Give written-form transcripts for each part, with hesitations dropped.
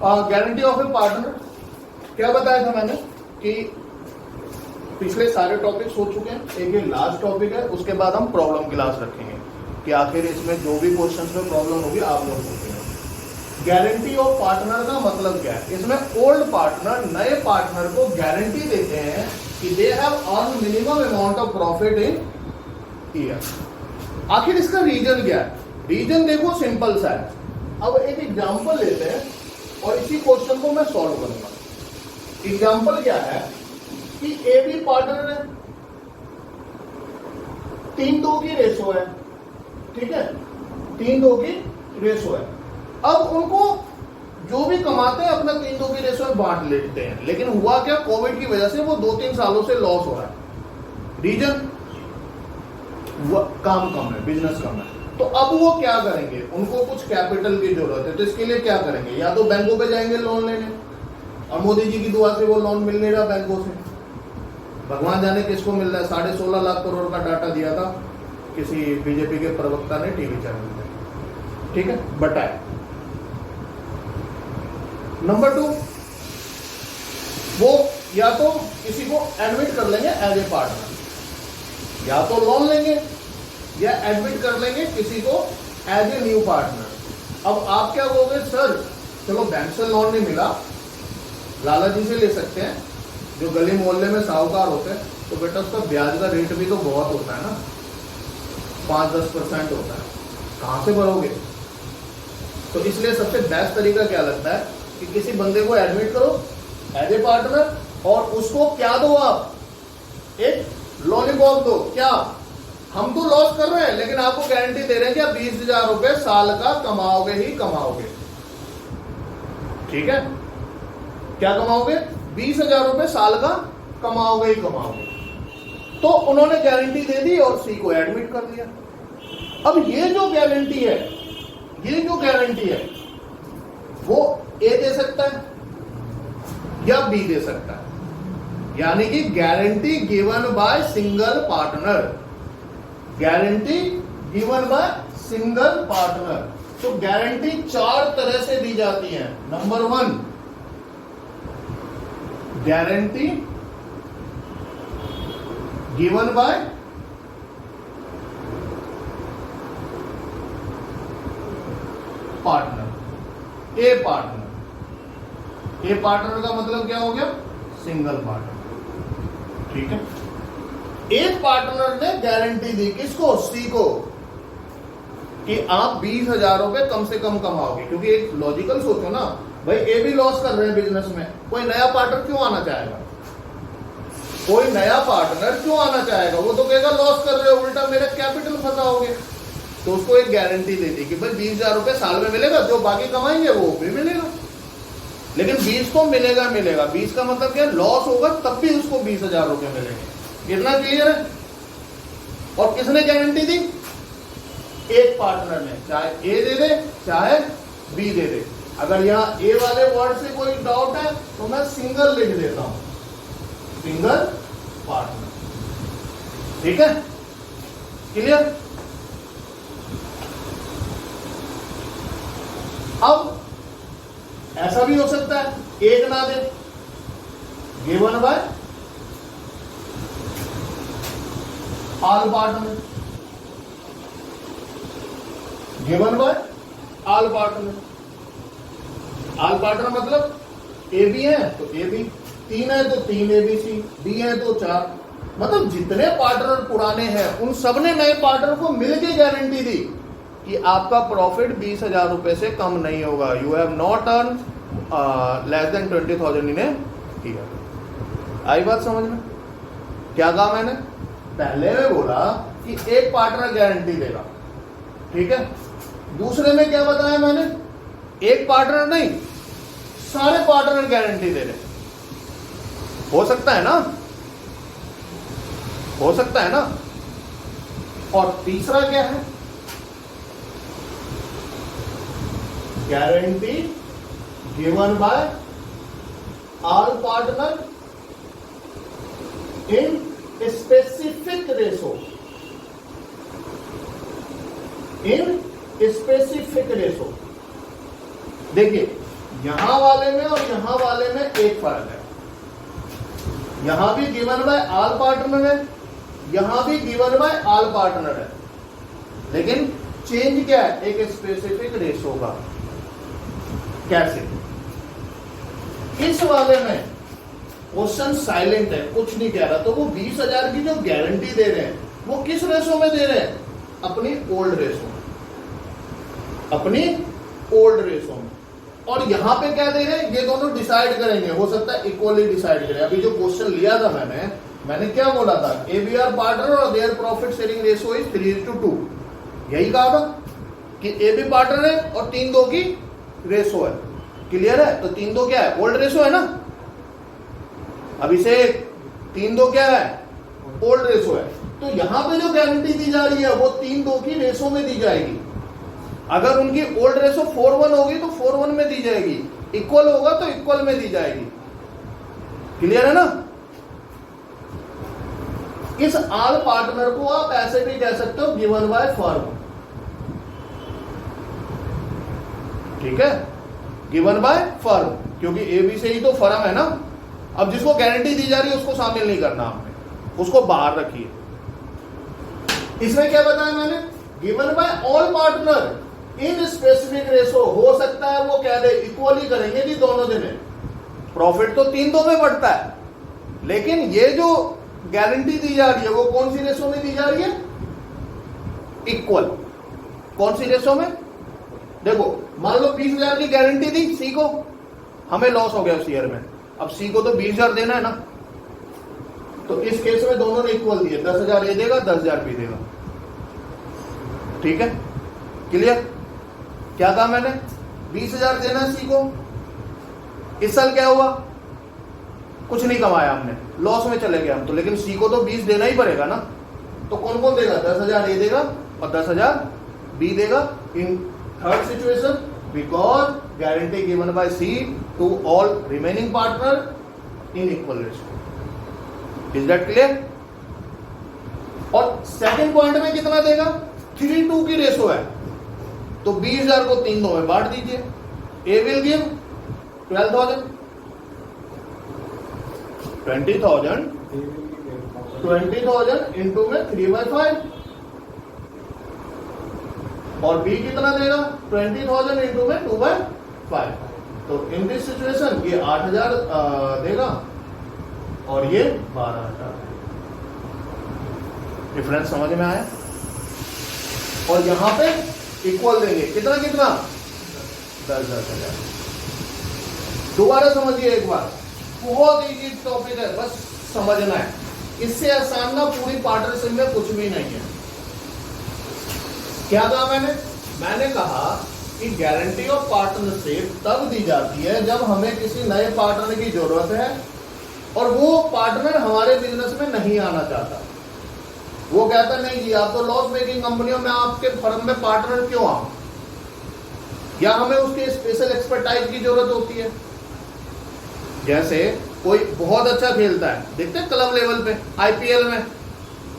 Guarantee of A partner क्या बताया था मैंने कि पिछले सारे टॉपिक्स हो चुके हैं, एक ये लास्ट टॉपिक है, उसके बाद हम प्रॉब्लम क्लास रखेंगे कि आखिर इसमें जो भी क्वेश्चंस में प्रॉब्लम होगी आप लोग पूछेंगे। गारंटी ऑफ पार्टनर का मतलब क्या है? इसमें ओल्ड पार्टनर नए पार्टनर को गारंटी देते हैं कि they have earn minimum amount of profit in year. आखिर इसका रीजन क्या है? रीजन देखो सिंपल सा है। अब एक एग्जांपल लेते हैं और इसी क्वेश्चन को मैं सॉल्व करूंगा। एग्जांपल क्या है कि ए बी पार्टनर है, 3-2 की रेशो है, ठीक है, 3-2 की रेशो है। अब उनको जो भी कमाते हैं अपना 3-2 की रेशो में बांट लेते हैं, लेकिन हुआ क्या, कोविड की वजह से वो 2-3 सालों से लॉस हो रहा है। रीजन काम कम है, बिजनेस कम है। तो अब वो क्या करेंगे? उनको कुछ कैपिटल की जरूरत है, तो इसके लिए क्या करेंगे? या तो बैंकों पे जाएंगे लोन लेने, और मोदी जी की दुआ से वो लोन मिल नहीं रहा बैंकों से। भगवान जाने किसको मिल रहा है। 16.5 लाख करोड़ का डाटा दिया था किसी बीजेपी के प्रवक्ता ने टीवी चैनल पे, ठीक है, बताया। नंबर 2, वो या तो किसी को एडमिट कर लेंगे एज ए पार्टनर, या तो लोन लेंगे या एडमिट कर लेंगे किसी को एज ए न्यू पार्टनर। अब आप क्या कहोगे, सर चलो बैंक से लोन नहीं मिला, लाला जी से ले सकते हैं, जो गली मोहल्ले में साहूकार होते हैं, तो बेटा उसका ब्याज का रेट भी तो बहुत होता है ना, 5-10% होता है, कहां से भरोगे? तो इसलिए सबसे बेस्ट तरीका क्या लगता है कि किसी बंदे को एडमिट करो एज ए पार्टनर और उसको क्या दो, आप एक लॉलीपॉप दो। क्या हम तो लॉस कर रहे हैं, लेकिन आपको गारंटी दे रहे हैं कि आप 20,000 रुपए साल का कमाओगे ही कमाओगे, ठीक है? क्या कमाओगे? 20,000 रुपए साल का कमाओगे ही कमाओगे। तो उन्होंने गारंटी दे दी और सी को एडमिट कर दिया। अब ये जो गारंटी है, ये जो गारंटी है वो ए दे सकता है या बी दे सकता है, यानी कि guarantee given by single partner, guarantee given by single partner. तो गारंटी 4 तरह से दी जाती है। Number 1, guarantee given by partner, A partner. A partner का मतलब क्या हो गया? सिंगल पार्टनर, ठीक है। एक पार्टनर ने गारंटी दी किसको? सी को, कि आप 20,000 रुपए कम से कम कमाओगे। क्योंकि एक लॉजिकल सोचो ना भाई, ए भी लॉस कर रहे हैं बिजनेस में, कोई नया पार्टनर क्यों आना चाहेगा? कोई नया पार्टनर क्यों आना चाहेगा? वो तो कहेगा लॉस कर रहे हो, उल्टा मेरे कैपिटल फंसाओगे। तो उसको एक गारंटी दे दी कि भाई 20,000 रुपए साल में मिलेगा, जो बाकी कमाएंगे वो भी मिलेगा, लेकिन 20 को मिलेगा मिलेगा। 20 का मतलब क्या? लॉस होगा तब भी उसको 20,000 रुपए मिलेंगे। इतना क्लियर है? और किसने गारंटी दी? एक पार्टनर ने, चाहे ए दे दे चाहे बी दे दे। अगर यहां ए वाले वर्ड से कोई डाउट है तो मैं सिंगल लिख देता हूं, सिंगल पार्टनर, ठीक है? क्लियर? अब ऐसा भी हो सकता है एक ना दे, given by all partner, given by all partner. All partner मतलब ए बी है तो ए बी, 3 है तो 3 ए बी सी, बी है तो 4, मतलब जितने पार्टनर पुराने हैं उन सबने नए पार्टनर को मिलकर गारंटी दी कि आपका प्रॉफिट 20,000 रुपए से कम नहीं होगा। You have not earn less than 20,000 in a year. आई बात समझ में? क्या कहा मैंने? पहले में बोला कि एक पार्टनर गारंटी देगा, ठीक है। दूसरे में क्या बताया मैंने? एक पार्टनर नहीं, सारे पार्टनर गारंटी दे रहे। हो सकता है ना? हो सकता है ना? और तीसरा क्या है? Guarantee given by all partner in specific ratio, in specific ratio. देखिए यहां वाले में और यहां वाले में एक फर्क है, यहां भी गिवन बाय ऑल पार्टनर है, यहां भी गिवन बाय ऑल पार्टनर है, लेकिन चेंज क्या है, एक स्पेसिफिक रेशो का। कैसे? इस वाले में क्वेश्चन साइलेंट है, कुछ नहीं कह रहा, तो वो 20,000 की जो गारंटी दे रहे हैं वो किस रेशो में दे रहे हैं, अपनी ओल्ड रेशो में, अपनी ओल्ड रेशो में। और यहां पे क्या दे रहे हैं, ये दोनों डिसाइड करेंगे, हो सकता है इक्वली डिसाइड करें। अभी जो क्वेश्चन लिया था मैंने क्या बोला था, एबीआर पार्टनर और there profit sharing ratio is 3:2, यही कहा था कि ए बी पार्टनर है और 3:2 की रेशो है। क्लियर है? तो 3:2 क्या है, ओल्ड रेशो है ना। अभी से 3:2 क्या है, ओल्ड रेशो है। तो यहां पे जो गारंटी दी जा रही है वो 3:2 की रेशो में दी जाएगी। अगर उनकी ओल्ड रेशो 4:1 होगी तो 4:1 में दी जाएगी, इक्वल होगा तो इक्वल में दी जाएगी। क्लियर है ना। इस ऑल पार्टनर को आप ऐसे भी कह सकते हो गिवन बाय फर्म, ठीक है, गिवन बाय फर्म, क्योंकि ए बी से ही तो फर्म है ना। अब जिसको गारंटी दी जा रही है उसको शामिल नहीं करना आपने, उसको बाहर रखिए। इसमें क्या बताया मैंने, given by all partner in specific ratio. हो सकता है वो कह दे इक्वली करेंगे जी दोनों दिन, प्रॉफिट तो 3:2 में बढ़ता है, लेकिन ये जो गारंटी दी जा रही है वो कौन सी रेशो में दी जा रही है, इक्वल। कौन सी रेशो में, देखो मान लो 20,000 की गारंटी दी सी को, हमें लॉस हो गया उस ईयर में, अब सी को तो 20,000 देना है ना, तो इस केस में दोनों ने इक्वल दिए, 10,000 ये देगा 10,000 भी देगा। ठीक है, क्लियर। क्या कहा मैंने, 20,000 देना है सी को। इस साल क्या हुआ, कुछ नहीं कमाया हमने, लॉस में चले गए हम तो, लेकिन सी को तो 20 देना ही पड़ेगा ना। तो कौन कौन देगा, 10,000 ए देगा और 10,000 बी देगा। In third situation, because guarantee given by C to all remaining partner in equal ratio. Is that clear. और सेकंड पॉइंट में कितना देगा, 3:2 की रेशो है, तो 20,000 को 3:2 में बांट दीजिए। ए विल गिव 12,000, 20,000 इंटू में 3/5, और बी कितना देगा, 20,000 इंटू में 2/5। तो इन दिस सिचुएशन ये 8,000 देगा और ये 12,000। डिफरेंस समझ में आया। और यहां पे इक्वल देंगे, कितना कितना, 10,000। दोबारा समझिए एक बार, बहुत इजी टॉपिक है, बस समझना है। इससे आसान ना पूरी पार्टनरशिप में कुछ भी नहीं है। क्या कहा मैंने कहा कि गारंटी ऑफ पार्टनरशिप तब दी जाती है जब हमें किसी नए पार्टनर की जरूरत है और वो पार्टनर हमारे बिजनेस में नहीं आना चाहता। वो कहता नहीं जी आप तो लॉस मेकिंग कंपनियों में, आपके फर्म में पार्टनर क्यों आऊं, या हमें उसके स्पेशल एक्सपर्टाइज की जरूरत होती है। जैसे कोई बहुत अच्छा खेलता है, देखते हैं क्लब लेवल पे आईपीएल में,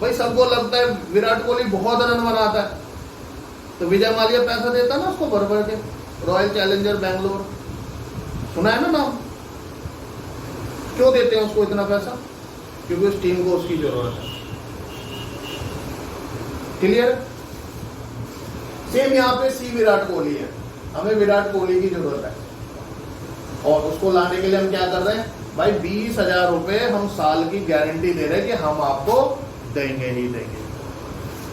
भाई सबको लगता है विराट कोहली बहुत रन बनाता है, तो विजय माल्या पैसा देता ना उसको भर भर के। रॉयल चैलेंजर बैंगलोर, सुना है ना नाम। क्यों देते हैं उसको इतना पैसा, क्योंकि उस टीम को उसकी जरूरत है। क्लियर। सेम यहाँ पे सी विराट कोहली है, हमें विराट कोहली की जरूरत है, और उसको लाने के लिए हम क्या कर रहे हैं, भाई 20,000 रुपए हम साल की गारंटी दे रहे हैं कि हम आपको देंगे ही देंगे।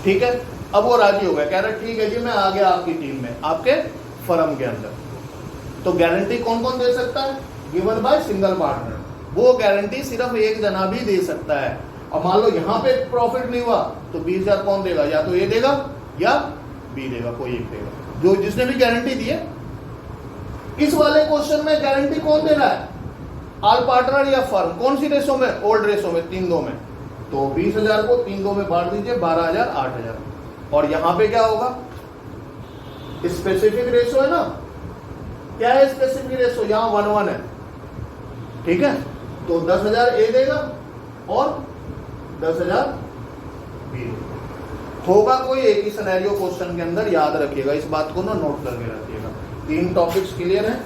ठीक है, अब वो राजी हो गया, कह रहे ठीक है जी मैं आ गया आपकी टीम में, आपके फर्म के अंदर। तो गारंटी कौन कौन दे सकता है, गिवन बाय सिंगल पार्टनर। वो गारंटी सिर्फ एक जना भी दे सकता है। और मान लो यहां पे प्रॉफिट नहीं हुआ तो 20,000 कौन देगा, या तो ए देगा या बी देगा, कोई एक देगा, जो जिसने भी गारंटी दी है। इस वाले क्वेश्चन में गारंटी कौन दे रहा है, ऑल पार्टनर या फर्म। कौन सी रेशो में, ओल्ड रेशो में, 3:2 में। तो 20,000 को 3:2 में बांट दीजिए, 12,000 8,000। और यहां पे क्या होगा, स्पेसिफिक रेशो है ना। क्या है स्पेसिफिक रेशो, यहां 1:1 है। ठीक है, तो 10,000 ए देगा और 10,000 बी होगा। कोई एक ही सिनेरियो क्वेश्चन के अंदर, याद रखिएगा इस बात को ना, नोट करके रखिएगा। 3 टॉपिक्स क्लियर हैं।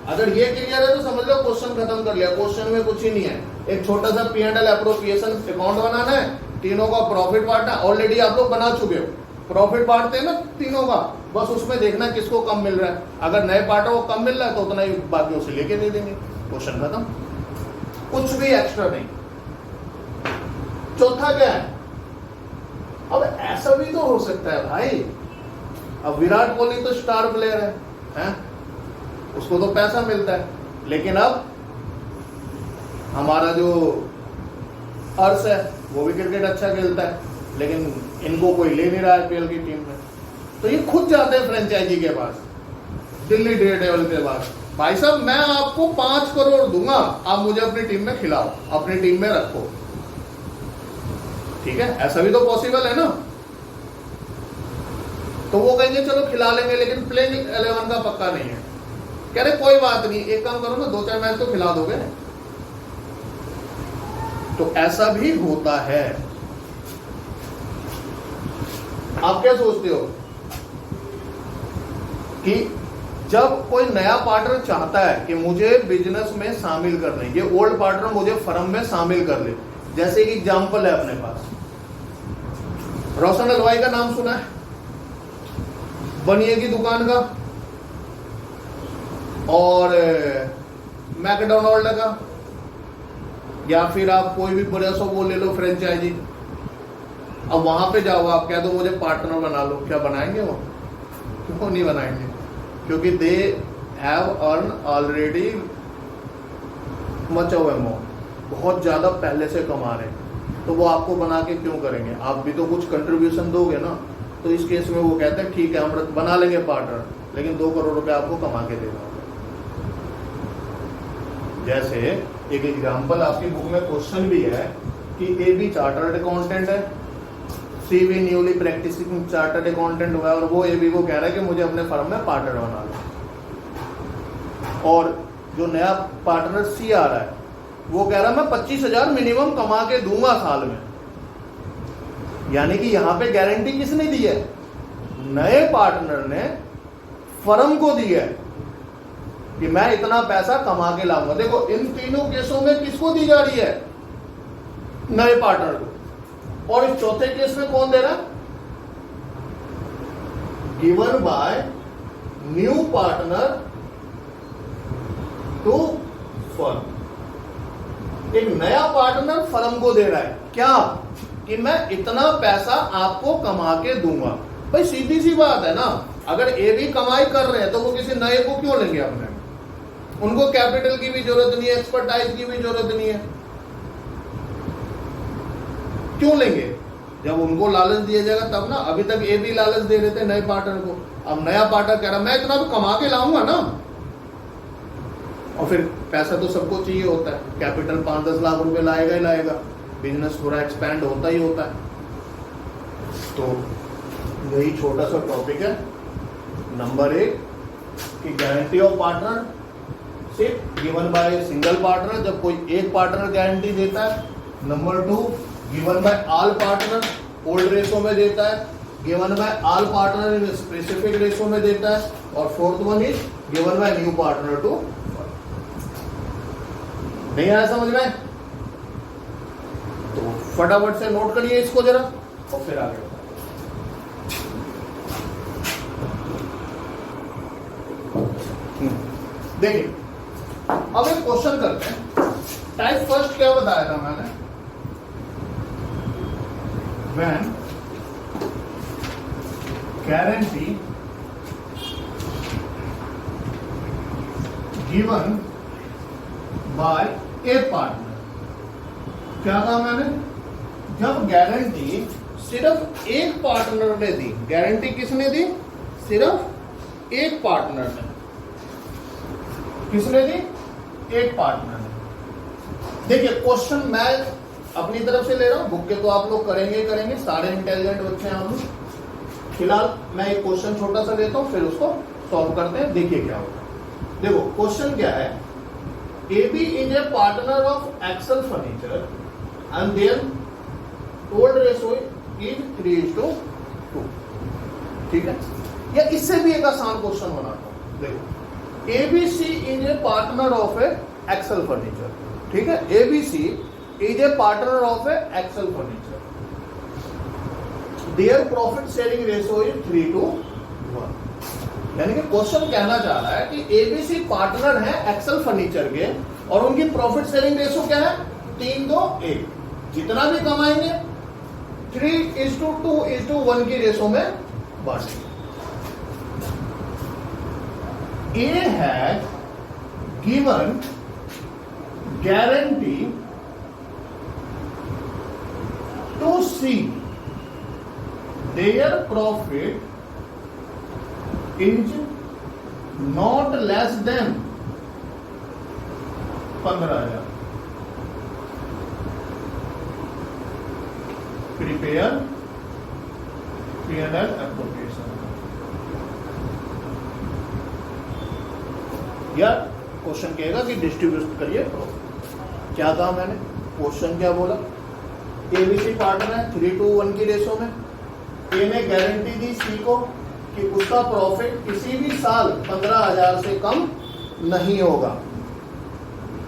अगर ये क्लियर है तो समझ लो क्वेश्चन खत्म कर लिया। क्वेश्चन में कुछ ही नहीं है, एक छोटा सा P&L एप्रोप्रिएशन अकाउंट बनाना है, तीनों का प्रॉफिट बांटना। ऑलरेडी आप लोग बना चुके हो, प्रॉफिट बांटते हैं ना तीनों का, बस उसमें देखना किसको कम मिल रहा है। अगर नए पार्टर को कम मिल रहा है तो उतना ही बाकी उसे लेके दे देंगे, क्वेश्चन खत्म, कुछ भी एक्स्ट्रा नहीं। चौथा क्या है, अब ऐसा भी तो हो सकता है भाई, अब विराट कोहली तो स्टार प्लेयर है? उसको तो पैसा मिलता है, लेकिन अब हमारा जो अर्श है वो भी क्रिकेट अच्छा खेलता है, लेकिन इनको कोई ले नहीं रहा है आईपीएल की टीम में, तो ये खुद जाते हैं फ्रेंचाइजी के पास, दिल्ली डेयरडेविल के पास, भाई साहब मैं आपको 5 करोड़ दूंगा, आप मुझे अपनी टीम में खिलाओ, अपनी टीम में रखो। ठीक है, ऐसा भी तो पॉसिबल है ना। तो वो कहेंगे चलो खिला लेंगे, लेकिन प्लेइंग 11 का पक्का नहीं है। कह रहे कोई बात नहीं, एक काम करो ना, 2-4 मैच तो खिला दोगे। तो ऐसा भी होता है। आप क्या सोचते हो कि जब कोई नया पार्टनर चाहता है कि मुझे बिजनेस में शामिल करने, ये ओल्ड पार्टनर मुझे फर्म में शामिल कर ले, जैसे कि एग्जांपल है अपने पास, रोशन हलवाई का नाम सुना है, बनिए की दुकान का, और मैकडोनाल्ड का, या फिर आप कोई भी बड़ा सा वो ले लो फ्रेंचाइजी। अब वहां पे जाओ, आप कह दो मुझे पार्टनर बना लो, क्या बनाएंगे वो? क्यों नहीं बनाएंगे? क्योंकि they have earn already much of amount, बहुत ज्यादा पहले से कमा रहे हैं, तो वो आपको बना के क्यों करेंगे? आप भी तो कुछ कंट्रीब्यूशन दोगे ना। तो इस केस में वो कहते हैं ठीक है हम बना लेंगे पार्टनर, लेकिन 2 करोड़ रुपए आपको कमा के देना होगा। जैसे एक एग्जांपल आपकी बुक में क्वेश्चन भी है कि ए बी चार्टर्ड अकाउंटेंट है, C B newly practising chartered accountant हुआ है, और वो ए बी को कह रहा है कि मुझे अपने फर्म में पार्टनर बना लो। और जो नया पार्टनर सी आ रहा है वो कह रहा है मैं 25,000 मिनिमम कमा के दूंगा साल में। यानी कि यहां पे गारंटी किसने दी है? नए पार्टनर ने फर्म को दी है कि मैं इतना पैसा कमा के लाऊंगा। देखो इन तीनों केसों में किसको दी जा रही है? नए पार्टनर को। और इस चौथे केस में कौन दे रहा है? Given by new partner to firm. एक नया पार्टनर फर्म को दे रहा है क्या? कि मैं इतना पैसा आपको कमा के दूंगा। भाई सीधी सी बात है ना, अगर ए भी कमाई कर रहे हैं तो वो किसी नए को क्यों लेंगे अपने? उनको कैपिटल की भी जरूरत नहीं है, एक्सपर्टाइज की भी जरूरत नहीं है, क्यों लेंगे? जब उनको लालच दिया जाएगा तब ना। अभी तक ए भी लालच दे रहे थे नए पार्टनर को, अब नया पार्टनर कह रहा मैं इतना तो कमा के लाऊंगा ना। और फिर पैसा तो सबको चाहिए होता है, कैपिटल 5-10 लाख रुपए लाएगा ही लाएगा, बिजनेस थोड़ा एक्सपैंड होता ही होता है। तो यही छोटा सा टॉपिक है नंबर 1 कि गारंटी ऑफ पार्टनर सिर्फ गिवन बाय सिंगल पार्टनर, जब कोई एक पार्टनर गारंटी देता है। Number 2 given by all partner, old ratio में देता है। Given by all partner in specific ratio में देता है। और 4th one is given by new partner to. नहीं आया समझ में? तो फटाफट से नोट करिए इसको जरा और फिर आगे। देखिए अब एक क्वेश्चन करते हैं। टाइप फर्स्ट क्या बताया था मैंने? When guarantee given bye A partner. क्या कहा मैंने? जब गारंटी सिर्फ एक पार्टनर ने दी। गारंटी किसने दी? सिर्फ एक पार्टनर ने। किसने दी? एक पार्टनर ने। देखिए क्वेश्चन मैं अपनी तरफ से ले रहा हूं, बुक के तो आप लोग करेंगे ही करेंगे, सारे इंटेलिजेंट बच्चे हैं आप लोग। फिलहाल मैं एक क्वेश्चन छोटा सा लेता हूं, फिर उसको सॉल्व करते हैं, देखिए क्या होगा। देखो क्वेश्चन क्या है? AB is a partner of Excel Furniture and their old ratio is 3:2। ठीक है, या इससे भी एक आसान क्वेश्चन बनाता हूं। देखो ABC is a partner of a excel furniture, ठीक है, ABC is a partner of a excel furniture, their profit sharing ratio is 3:1। यानी कि क्वेश्चन कहना चाह रहा है कि ABC पार्टनर है एक्सेल फर्नीचर के और उनकी प्रॉफिट शेयरिंग रेशियो क्या है, 3:1। जितना भी कमाएंगे 3:2:1 की रेशियो में बांटेंगे। A has given guarantee to C their profit is not less than 15,000. Prepare P&L appropriation। या क्वेश्चन कहेगा कि डिस्ट्रीब्यूट करिए प्रॉफिट। क्या कहा मैंने, क्वेश्चन क्या बोला, ABC पार्टनर है 3:1 की रेशो में, ए ने गारंटी दी सी को कि उसका प्रॉफिट किसी भी साल 15,000 से कम नहीं होगा,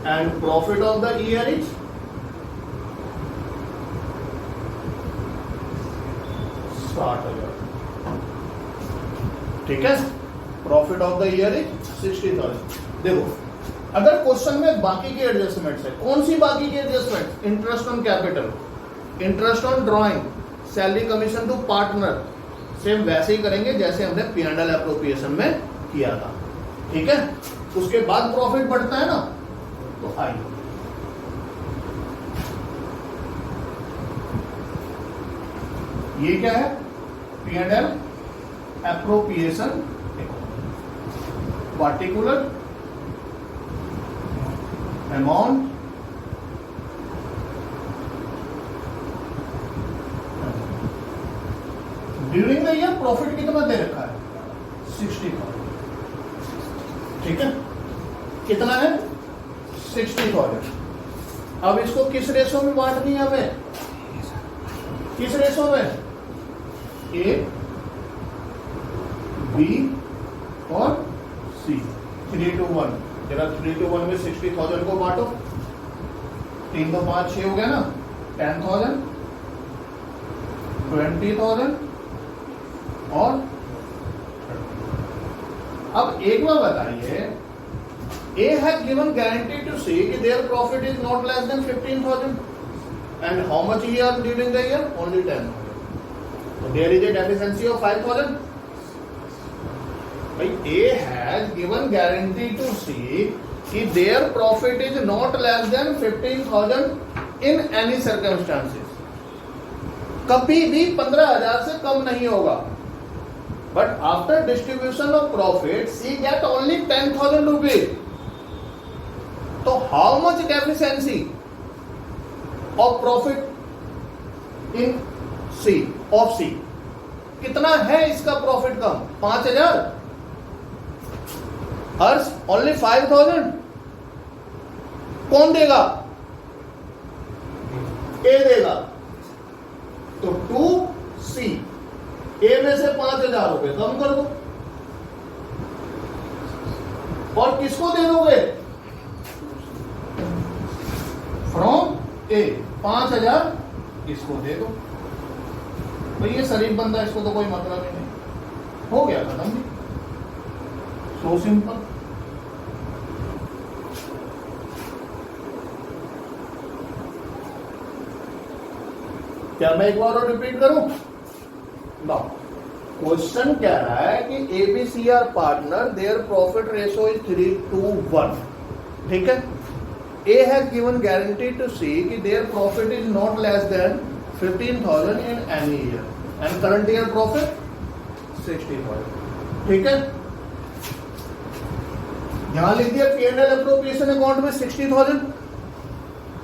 and profit of the year is 60,000, ठीक है, profit of the year is 60,000। देखो अगर क्वेश्चन में बाकी के एडजस्टमेंट्स है, कौन सी बाकी के adjustment, interest on capital, interest on drawing, salary commission to partner, same वैसे ही करेंगे जैसे हमने P&L एप्रोप्रिएशन में किया था, ठीक है। उसके बाद प्रॉफिट बढ़ता है ना, तो आइए ये क्या है, P&L appropriation particular amount during the year, profit कितना दे रखा है 60,000, ठीक है, कितना है 60,000। अब इसको किस रेशो में बांटनी है हमें, किस रेशो में, A B और C, 3:1। जरा 3:1 में 60,000 को बांटो, 3 2 5 6 हो गया ना, 10,000 20,000 और अब एक बार बताइए, A has given guarantee to C कि their profit is not less than 15,000 and how much he earned during the year, only 10,000, so there is a deficiency of 5,000। भाई A has given guarantee to C कि their profit is not less than 15,000 in any circumstances, कभी भी 15,000 से कम नहीं होगा, but after distribution of profit C get only 10,000 rupees। तो how much deficiency of profit in C of C, कितना है इसका प्रॉफिट कम, 5,000, हर्ष ओनली 5,000, कौन देगा, ए देगा, तो 2C, ए में से 5,000 रुपए कम कर दो और किसको दे दोगे, फ्रॉम ए 5,000 इसको दे दो। भाई ये शरीफ बंदा, इसको तो कोई मतलब ही नहीं, हो गया खत्म भी, सो सिंपल। क्या मैं एक बार और रिपीट करूं, नाउ क्वेश्चन कह रहा है कि ABC are partner, their profit ratio is 3:1, ठीक है। A has given guarantee to C कि their profit is not less than 15,000 in any year and current year profit 60,000, ठीक है। यहां लिख दिया P&L एप्रोप्रिएशन अकाउंट में 60,000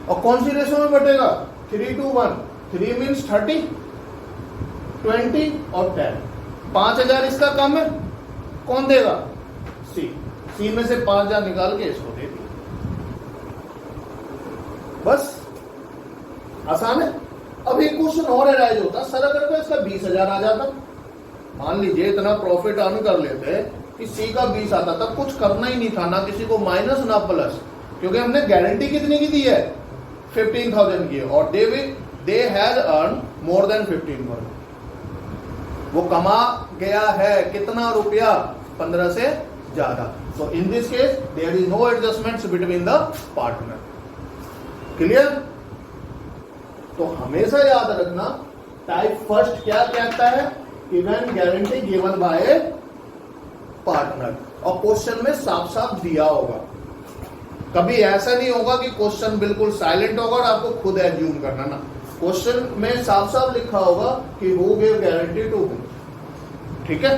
और कौन सी रेशो में बटेगा, 3:1, 3 मीन्स 30, 20 और 10, 5,000 इसका कम है, कौन देगा, C में से 5,000 निकाल के इसको दे दिया, बस आसान है। अब एक क्वेश्चन और अराइज होता, सर अगर को इसका 20,000 आ जाता, मान लीजिए इतना प्रॉफिट अर्न कर लेते कि सी का 20 आता, तब कुछ करना ही नहीं था, ना किसी को माइनस ना प्लस, क्योंकि हमने गारंटी कितने की दी है 15,000 की है, और they has earn more than 15,000, वो कमा गया है कितना रुपया, 15 से ज्यादा। So in this case there is no adjustments between the partner. Clear? तो हमेशा याद रखना टाइप फर्स्ट क्या कहता है, even guarantee given by partner, और क्वेश्चन में साफ साफ दिया होगा। कभी ऐसा नहीं होगा कि क्वेश्चन बिल्कुल साइलेंट होगा और आपको खुद एज्यूम करना ना, क्वेश्चन में साफ साफ लिखा होगा कि who give guarantee to whom, ठीक है,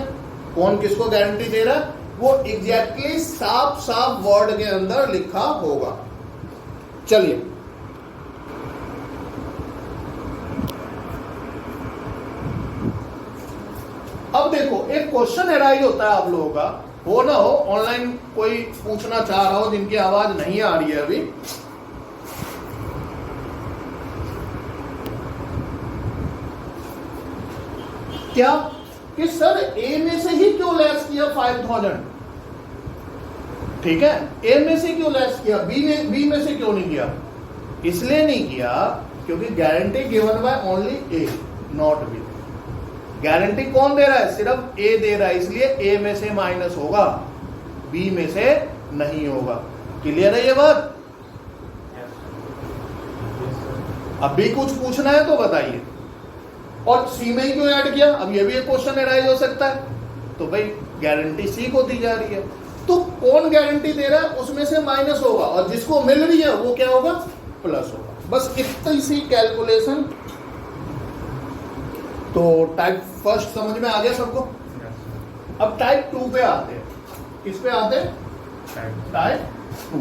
कौन किसको गारंटी दे रहा है, वो एग्जैक्टली साफ साफ वर्ड के अंदर लिखा होगा। चलिए अब देखो, एक क्वेश्चन एराइज होता है आप लोगों का, हो ना हो ऑनलाइन कोई पूछना चाह रहा हो जिनकी आवाज नहीं आ रही है अभी, क्या कि सर ए में से ही क्यों लेस किया 5,000, ठीक है, ए में से क्यों लेस किया, बी में से क्यों नहीं किया? इसलिए नहीं किया क्योंकि guarantee given by only A not be. Guarantee कौन दे रहा है? सिर्फ ए दे रहा है, इसलिए ए में से माइनस होगा, बी में से नहीं होगा। क्लियर है ये बात? अब भी कुछ पूछना है तो बताइए। और सी में ही क्यों ऐड किया? अब ये भी एक क्वेश्चन एराइज हो सकता है, तो भाई गारंटी सी को दी जा रही है, तो कौन गारंटी दे रहा है उसमें से माइनस होगा, और जिसको मिल रही है वो क्या होगा, प्लस होगा। बस इतनी सी कैलकुलेशन। तो टाइप फर्स्ट समझ में आ गया सबको? अब टाइप 2 पे आते हैं। किस पे आते हैं? टाइप 2।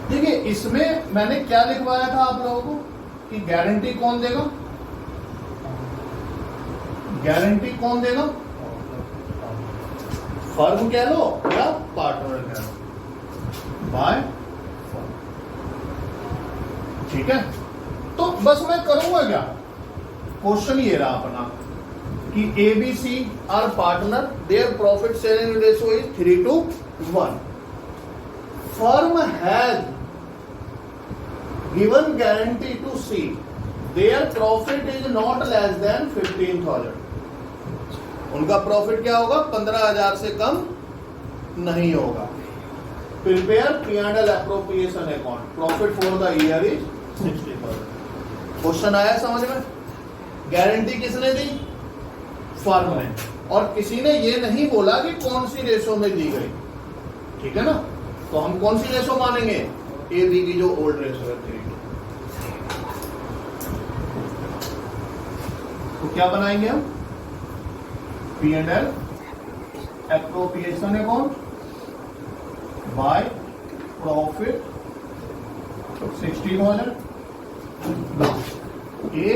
देखिए इसमें मैंने क्या लिखवाया था आप लोगों को कि गारंटी कौन देगा, गारंटी कौन देगा, फर्म कह लो या पार्टनर कह लो, बाय फर्म, ठीक है। तो बस मैं करूंगा क्या, क्वेश्चन ये रहा अपना कि ABC are partner, their profit sharing ratio is 3:1, firm has given guarantee to C, their profit is not less than 15,000, उनका प्रॉफिट क्या होगा, 15,000 से कम नहीं होगा। Prepare P&L appropriation account, profit for the year is 60,000। Question आया समझ में? गारंटी किसने दी? फर्म ने, और किसी ने ये नहीं बोला कि कौन सी रेशो में दी गई, ठीक है ना। तो हम कौन सी रेशो मानेंगे, ए बी की जो ओल्ड रेशो है 3:2। तो क्या बनाएंगे हम, P&L appropriation account by profit 60,000, A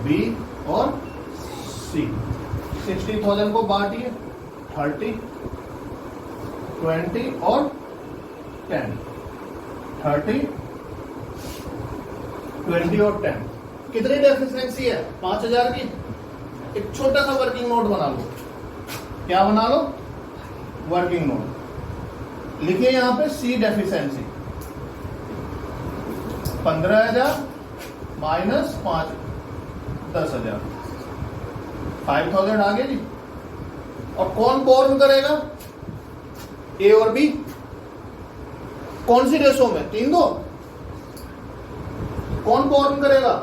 B और सी। 60,000 को बांटिए 30, 20 और 10, 30, 20 और 10। कितनी डेफिशिएंसी है? 5,000 की। एक छोटा सा वर्किंग नोट बना लो। क्या बना लो? Working note. लिखिए यहां पे सी डेफिशिएंसी 15,000 माइनस 5, 10,000, 5,000 आ गया जी। और कौन बोर्न करेगा? ए और बी। कौन सी रेशो में? 3:2। कौन बोर्न करेगा?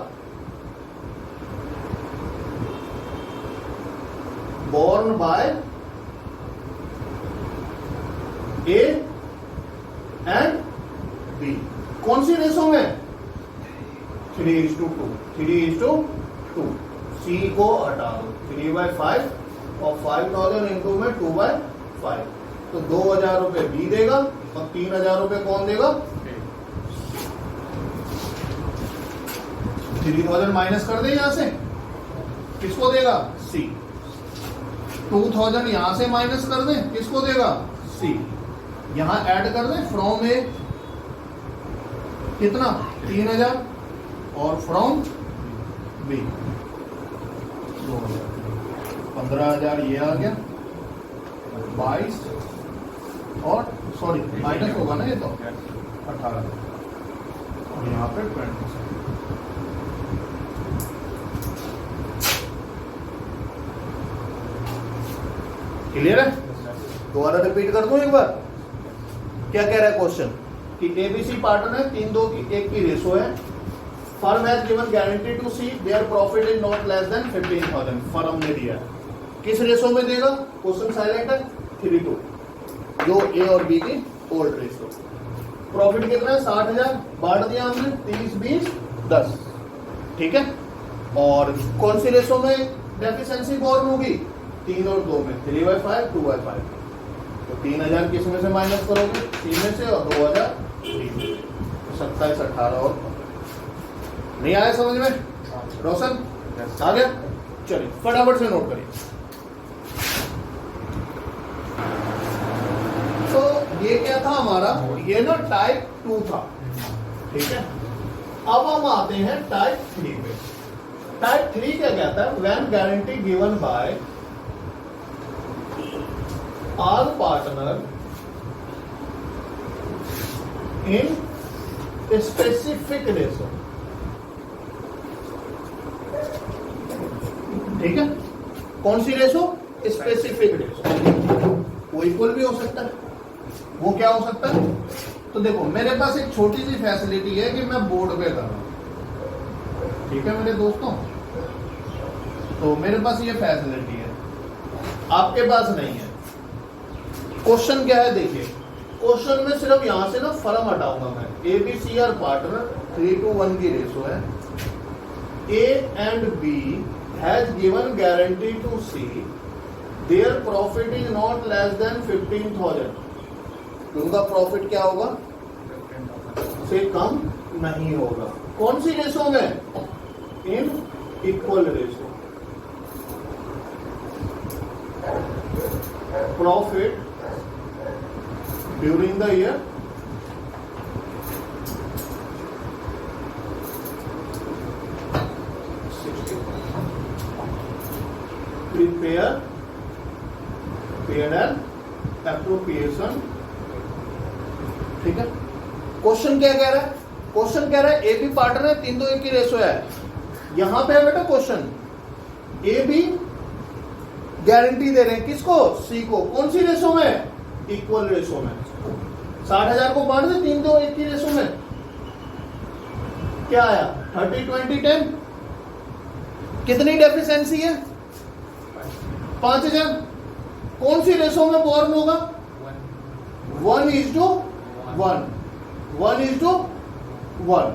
Borne by A and B. कौन सी रेशो में? 3:2, 3:2। सी को हटा दो, 3/5 और 5,000 इंटू में 2/5, तो 2,000 रुपए बी देगा और 3,000 रुपए कौन देगा? 3,000 माइनस कर दे यहां से, किसको देगा? सी। 2,000 यहां से माइनस कर दे, किसको देगा? सी। यहां ऐड कर दे फ्रॉम ए कितना? 3,000 और फ्रॉम बी 2,000, 15,000 ये आ गया, 22 और सॉरी माइनस होगा ना ये तो 18 और यहाँ पे 20। क्लियर है? दोबारा रिपीट कर दूं एक बार। क्या कह रहा है क्वेश्चन कि एबीसी पार्टनर है, 3-2 की 1 की रेशो है। Firm has given guarantee to C their profit is not less than 15,000। Firm ने दिया है, किस रेशो में देगा? क्वेश्चन साइलेंट है, 3:2 जो ए और बी की ओल्ड रेशो। प्रॉफिट कितना है? 60,000, बांट दिया हमने 30, 20, 10। ठीक है, और कौन सी रेशो में डेफिशिएंसी बॉर्न होगी? 3 और 2 में, 3/5, 2/5। तो 3,000 किस में से माइनस करोगे? 3 में से, और 2,000 3 में। तो 27, 18 और नहीं आया समझ में? रोशन आ गया? चलिए फटाफट से नोट करिए। तो ये क्या था हमारा? ये ना टाइप 2 था। ठीक है, अब हम आते हैं टाइप 3 पे। टाइप 3 क्या कहता है? When guarantee given bye all partner in specific ratio। ठीक है, कौन सी रेशो? Specific ratio. वो इक्वल भी हो सकता है, वो क्या हो सकता है? तो देखो मेरे पास एक छोटी सी फैसिलिटी है कि मैं बोर्ड पे कर रहा हूं। ठीक है मेरे दोस्तों, तो मेरे पास ये फैसिलिटी है, आपके पास नहीं है। क्वेश्चन क्या है देखिए, क्वेश्चन में सिर्फ यहां से ना फर्म हटाऊंगा मैं। A B C are partner, 3:1 की रेशो है। A and B has given guarantee to C their profit is not less than 15,000। उनका प्रॉफिट क्या होगा? से कम नहीं होगा। कौन सी रेशो में? In equal ratio. Profit during the year prepare P&L appropriation। ठीक है, क्वेश्चन क्या कह रहा है? क्वेश्चन कह रहा है ए बी पार्टनर है, 3:1 की रेशो है। यहां पे है बेटा क्वेश्चन, ए बी गारंटी दे रहे हैं किसको? सी को। कौन सी रेशो में? इक्वल रेशो में। 60,000 को बांट दे 3:1 की रेशो में, क्या आया? 30, 20, 10। कितनी डेफिशिएंसी है? 5,000। कौन सी रेशो में बॉर्न होगा? 1:1। 1:1।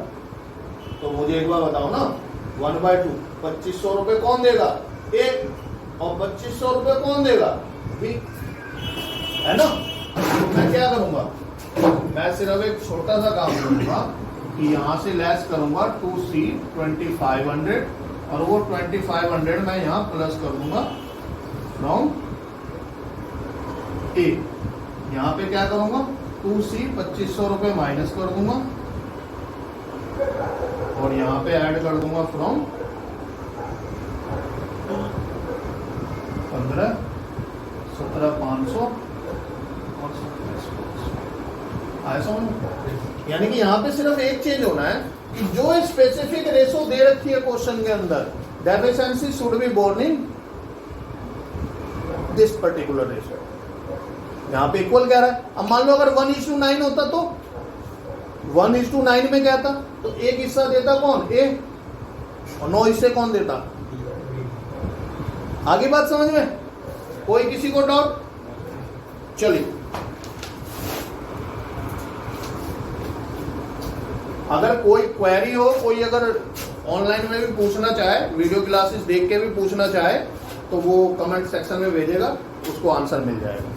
तो मुझे एक बार बताओ ना, 1/2। 2,500 रुपए कौन देगा? ए, और 2,500 रुपए कौन देगा? बी, है ना? तो मैं क्या करूंगा? मैं सिर्फ एक छोटा सा काम करूंगा कि यहां से लेस करूंगा 2C 2,500 और वो 2,500 मैं यहां प्लस कर दूंगा फ्रॉम ए। यहां पे क्या करूंगा? 2C 2,500 रुपए माइनस कर दूंगा और यहां पे ऐड कर दूंगा फ्रॉम 15, 17,500 और 27,500। आया समझ? यानी कि यहां पे सिर्फ एक चेंज होना है कि जो स्पेसिफिक रेशो दे रखी है क्वेश्चन के अंदर, deficiency should be borne in this particular ratio. यहां पे इक्वल कह रहा है। अब मान लो अगर 1:9 होता तो 1:9 में क्या था? तो एक हिस्सा देता कौन? ए, और 9 हिस्से कौन देता? आगे बात समझ में? कोई किसी को डाउट? चलिए, अगर कोई क्वेरी हो, कोई अगर ऑनलाइन में भी पूछना चाहे, वीडियो क्लासेस देख के भी पूछना चाहे, तो वो कमेंट सेक्शन में भेजेगा, उसको आंसर मिल जाएगा।